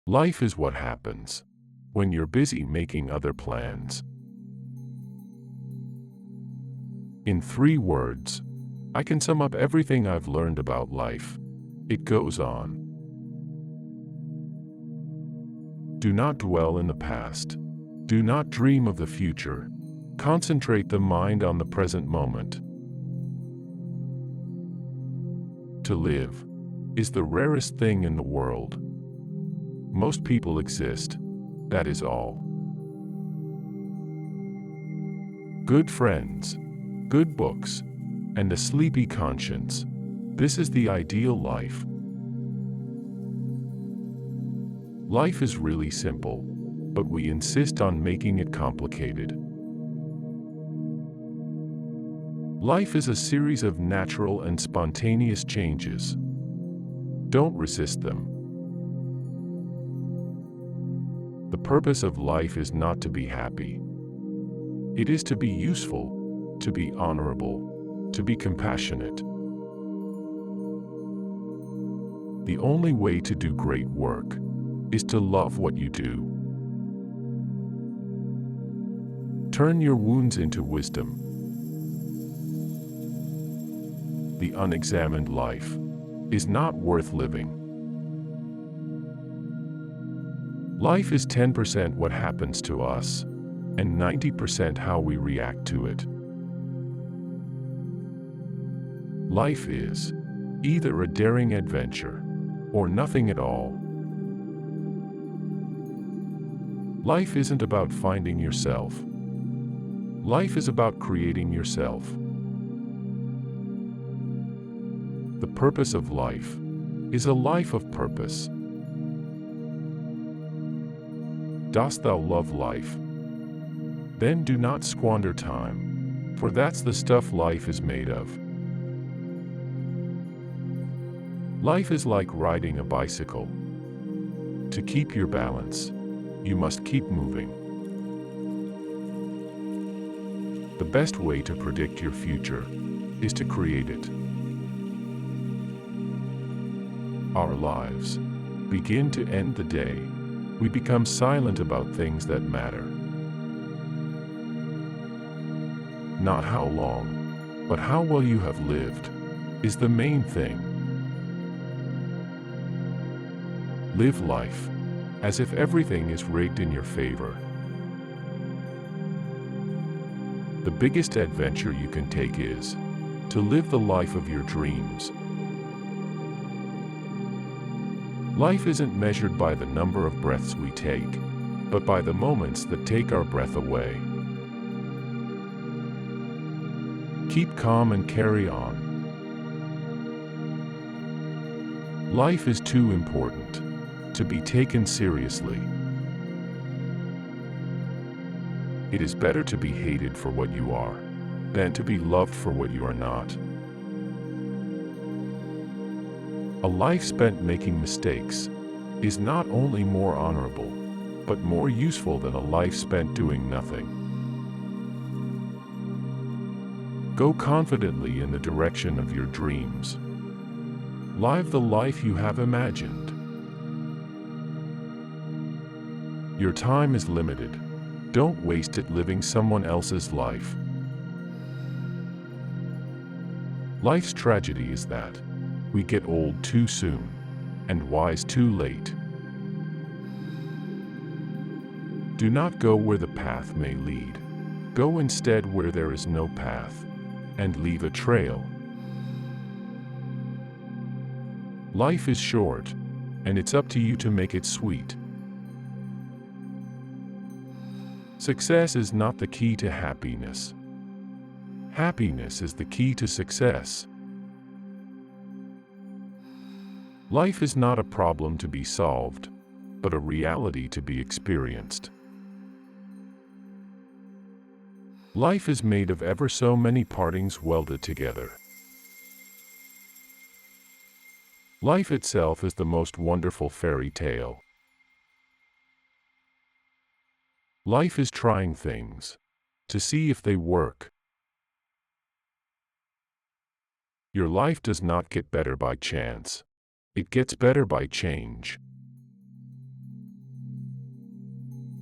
Life is what happens when you're busy making other plans. In 3 words, I can sum up everything I've learned about life. It goes on. Do not dwell in the past. Do not dream of the future. Concentrate the mind on the present moment. To live is the rarest thing in the world. Most people exist. That is all. Good friends, good books, and a sleepy conscience. This is the ideal life. Life is really simple, but we insist on making it complicated. Life is a series of natural and spontaneous changes. Don't resist them. The purpose of life is not to be happy. It is to be useful, to be honorable, to be compassionate. The only way to do great work is to love what you do. Turn your wounds into wisdom. The unexamined life is not worth living. Life is 10% what happens to us, and 90% how we react to it. Life is either a daring adventure or nothing at all. Life isn't about finding yourself. Life is about creating yourself. The purpose of life is a life of purpose. Dost thou love life? Then do not squander time, for that's the stuff life is made of. Life is like riding a bicycle. To keep your balance, you must keep moving. The best way to predict your future is to create it. Our lives begin to end the day we become silent about things that matter. Not how long, but how well you have lived is the main thing. Live life as if everything is rigged in your favor. The biggest adventure you can take is to live the life of your dreams. Life isn't measured by the number of breaths we take, but by the moments that take our breath away. Keep calm and carry on. Life is too important to be taken seriously. It is better to be hated for what you are than to be loved for what you are not. A life spent making mistakes is not only more honorable, but more useful than a life spent doing nothing. Go confidently in the direction of your dreams. Live the life you have imagined. Your time is limited. Don't waste it living someone else's life. Life's tragedy is that we get old too soon and wise too late. Do not go where the path may lead. Go instead where there is no path, and leave a trail. Life is short, and it's up to you to make it sweet. Success is not the key to happiness. Happiness is the key to success. Life is not a problem to be solved, but a reality to be experienced. Life is made of ever so many partings welded together. Life itself is the most wonderful fairy tale. Life is trying things to see if they work. Your life does not get better by chance. It gets better by change.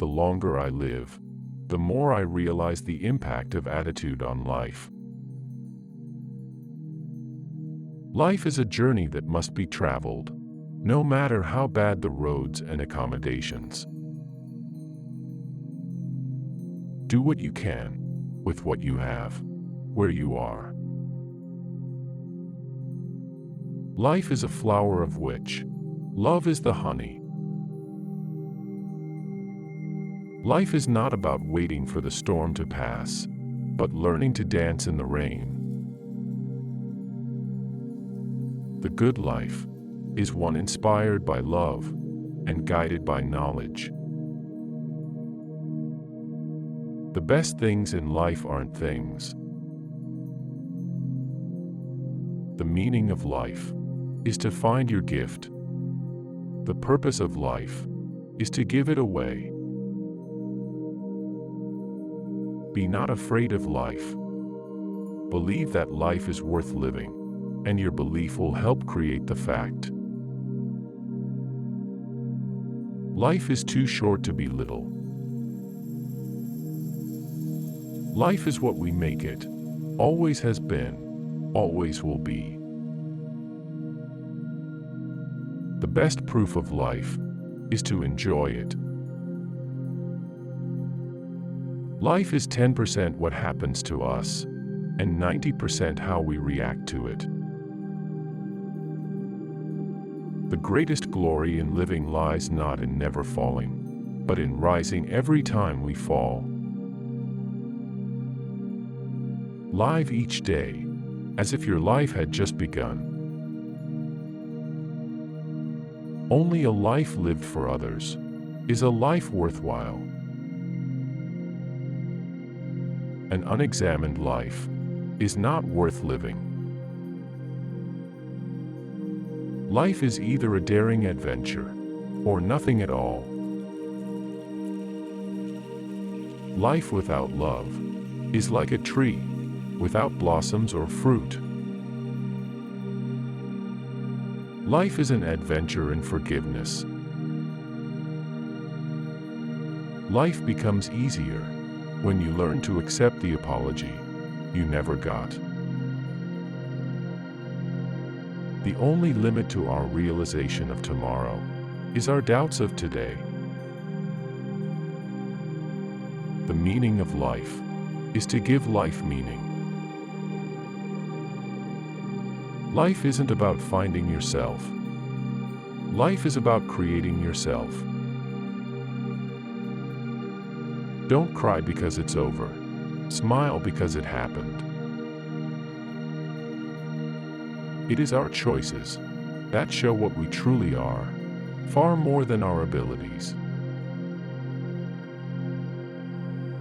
the longer I live, the more I realize the impact of attitude on life. Life is a journey that must be traveled, no matter how bad the roads and accommodations. Do what you can, with what you have, where you are. Life is a flower of which love is the honey. Life is not about waiting for the storm to pass, but learning to dance in the rain. The good life is one inspired by love and guided by knowledge. The best things in life aren't things. The meaning of life is to find your gift. The purpose of life is to give it away. Be not afraid of life. Believe that life is worth living, and your belief will help create the fact. Life is too short to be little. Life is what we make it, always has been, always will be. The best proof of life is to enjoy it. Life is 10% what happens to us, and 90% how we react to it. The greatest glory in living lies not in never falling, but in rising every time we fall. Live each day, as if your life had just begun. Only a life lived for others is a life worthwhile. An unexamined life is not worth living. Life is either a daring adventure or nothing at all. Life without love is like a tree without blossoms or fruit. Life is an adventure in forgiveness. Life becomes easier when you learn to accept the apology you never got. The only limit to our realization of tomorrow is our doubts of today. The meaning of life is to give life meaning. Life isn't about finding yourself. Life is about creating yourself. Don't cry because it's over. Smile because it happened. It is our choices that show what we truly are, far more than our abilities.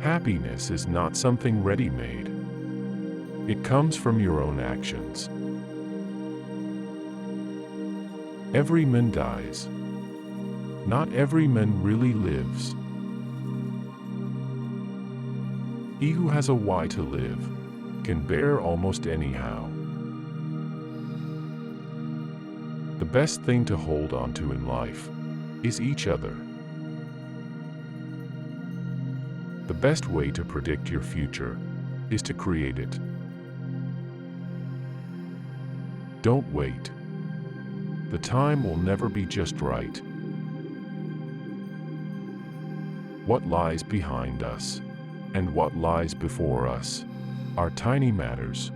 Happiness is not something ready-made. It comes from your own actions. Every man dies. Not every man really lives. He who has a why to live can bear almost anyhow. The best thing to hold on to in life is each other. The best way to predict your future is to create it. Don't wait. The time will never be just right. What lies behind us and what lies before us are tiny matters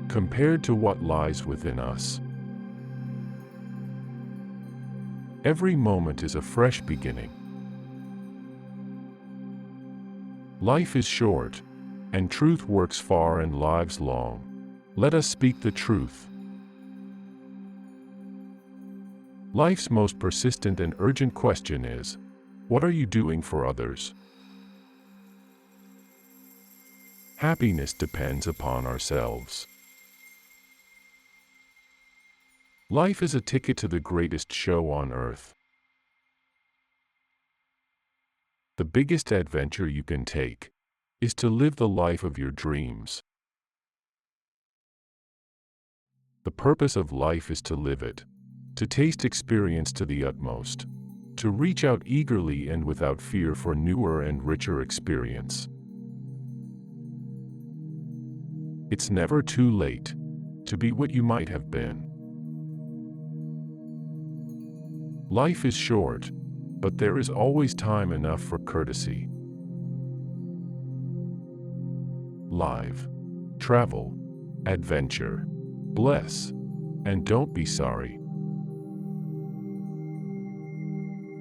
compared to what lies within us. Every moment is a fresh beginning. Life is short, and truth works far and lives long. Let us speak the truth. Life's most persistent and urgent question is, what are you doing for others? Happiness depends upon ourselves. Life is a ticket to the greatest show on earth. The biggest adventure you can take is to live the life of your dreams. The purpose of life is to live it, to taste experience to the utmost. to reach out eagerly and without fear for newer and richer experience. It's never too late to be what you might have been. Life is short, but there is always time enough for courtesy. Live, travel, adventure, bless, and don't be sorry.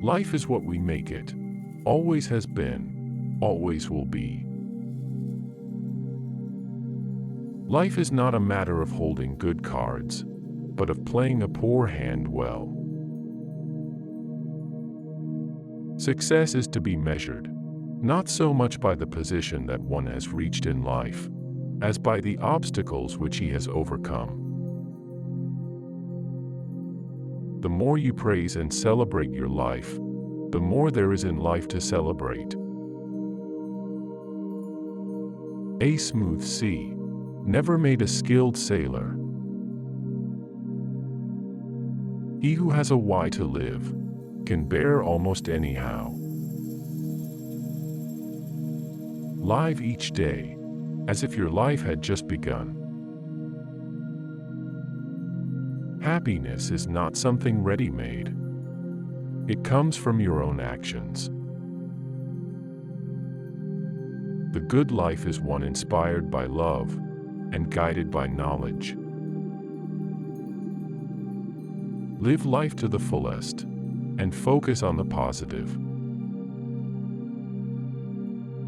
Life is what we make it, always has been, always will be. Life is not a matter of holding good cards, but of playing a poor hand well. Success is to be measured, not so much by the position that one has reached in life, as by the obstacles which he has overcome. The more you praise and celebrate your life, the more there is in life to celebrate. A smooth sea never made a skilled sailor. He who has a why to live can bear almost anyhow. Live each day, as if your life had just begun. Happiness is not something ready-made. It comes from your own actions. The good life is one inspired by love and guided by knowledge. Live life to the fullest and focus on the positive.